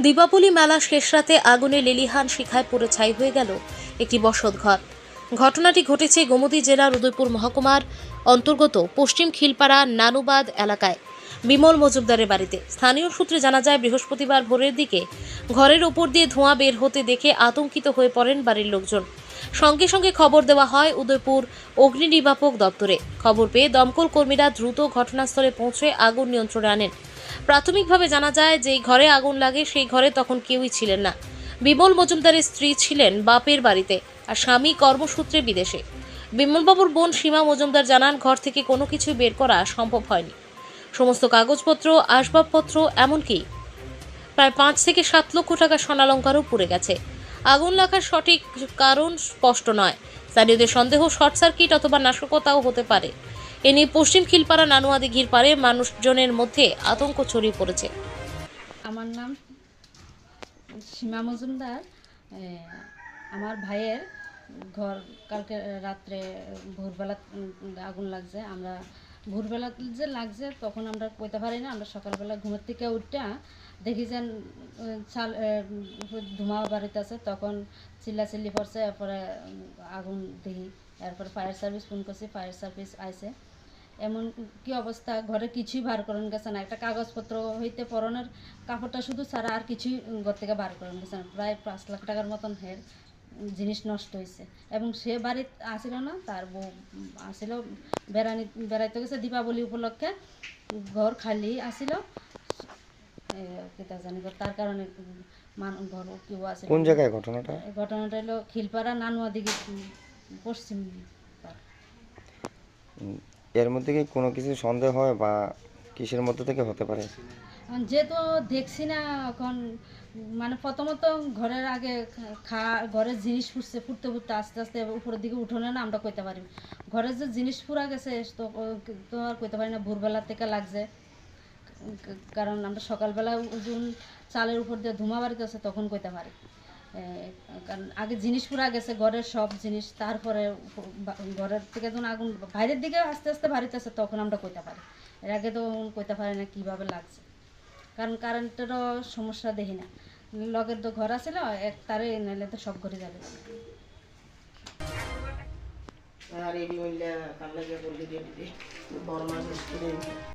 দীপাবলি মেলা শেষ রাতে আগুনে লেলিহান শিখায় পুড়ে ছাই হয়ে গেল একটি বসতঘর। ঘটনাটি ঘটেছে গোমতী জেলার উদয়পুর মহকুমার অন্তর্গত পশ্চিম খিলপাড়া নানুবাদ এলাকায় বিমল মজুমদারের বাড়িতে। স্থানীয় সূত্রে জানা যায়, বৃহস্পতিবার ভোরের দিকে ঘরের ওপর দিয়ে ধোঁয়া বের হতে দেখে আতঙ্কিত হয়ে পড়েন বাড়ির লোকজন। সঙ্গে সঙ্গে খবর দেওয়া হয় উদয়পুর অগ্নি নির্বাপক দপ্তরে। খবর পেয়ে দমকল কর্মীরা দ্রুত ঘটনাস্থলে পৌঁছে আগুন নিয়ন্ত্রণে আনেন। প্রাথমিকভাবে জানা যায়, যেই ঘরে আগুন লাগে সেই ঘরে তখন কেউই ছিলেন না। বিমল মজুমদারের স্ত্রী ছিলেন বাপের বাড়িতে আর স্বামী কর্মসূত্রে বিদেশে। বিমলবাবুর বোন সীমা মজুমদার জানান, ঘর থেকে কোনো কিছু বের করা সম্ভব হয়নি। সমস্ত কাগজপত্র, আসবাবপত্র, এমনকি প্রায় 5 থেকে 7 লক্ষ টাকা স্বর্ণালঙ্কারও পুড়ে গেছে। আগুন লাগার সঠিক কারণ স্পষ্ট নয়। স্থানীয়দের সন্দেহ শর্ট সার্কিট অথবা নাশকতাও হতে পারে। এ নিয়ে পশ্চিম খিলপাড়া নানুয়া দিঘির পাড়ে মানুষজনের মধ্যে আতঙ্ক ছড়িয়ে পড়েছে। আমার নাম সীমা মজুমদার। আমার ভাইয়ের ঘর কালকে রাত্রে ভোরবেলা আগুন লাগছে। আমরা ভোরবেলা যে লাগছে তখন আমরা কইতে পারি না। আমরা সকালবেলা ঘুমের থেকে উঠটা দেখি যে চাল ধোঁয়া বাড়িতে আছে, তখন চিল্লাচিল্লি পড়ছে। এরপরে আগুন দেখি, এরপরে ফায়ার সার্ভিস ফোন করছি, ফায়ার সার্ভিস আইছে। এমন কি অবস্থা, ঘরে কিছুই বার করেন গেছে না। একটা কাগজপত্র হইতে পরনের কাপড়টা শুধু ছাড়া আর কিছুই ঘর থেকে বার করেন গেছে না। প্রায় 5 লাখ টাকার মতন হের জিনিস নষ্ট হয়েছে। এবং সে বাড়িতে আসিল না, তার বউ আসিল, বেড়াইতে গেছে দীপাবলি উপলক্ষে। ঘর খালি আসিল, জানি তার কারণে ঘর কেউ আসে। কোন জায়গায় ঘটনাটা? ঘটনাটা হলো খিলপাড়া নানুয়া দিকে পশ্চিম। এর মধ্যে কি কোনো কিছু সন্দেহ হয় বা কিসের মধ্যে থেকে হতে পারে? যেহেতু দেখছি না এখন, মানে প্রথমত ঘরের আগে ঘরের জিনিস ফুটতে আস্তে আস্তে উপরের দিকে উঠোনে না আমরা কইতে পারি। ঘরের যে জিনিস পুরা গেছে তো আর কইতে পারি না ভোরবেলা থেকে লাগছে। কারণ আমরা সকালবেলা যখন চালের উপর দিয়ে ধুমা বাড়িতে আছে তখন কইতে পারি। কারণ আগে জিনিস পুরা গেছে, ঘরের সব জিনিস। তারপরে ঘরের থেকে যখন আগুন বাইরের দিকে আস্তে আস্তে বাড়িতে আছে তখন আমরা কইতে পারি। এর আগে তো কইতে পারি না কীভাবে লাগছে, কারণ কারেন্টেরও সমস্যা দেখি না। লগের তো ঘর আছে, এক তারে নাইলে তো সব ঘরে যাবে। আর এই মহিলা কাল লাগে বললি বড় মাছ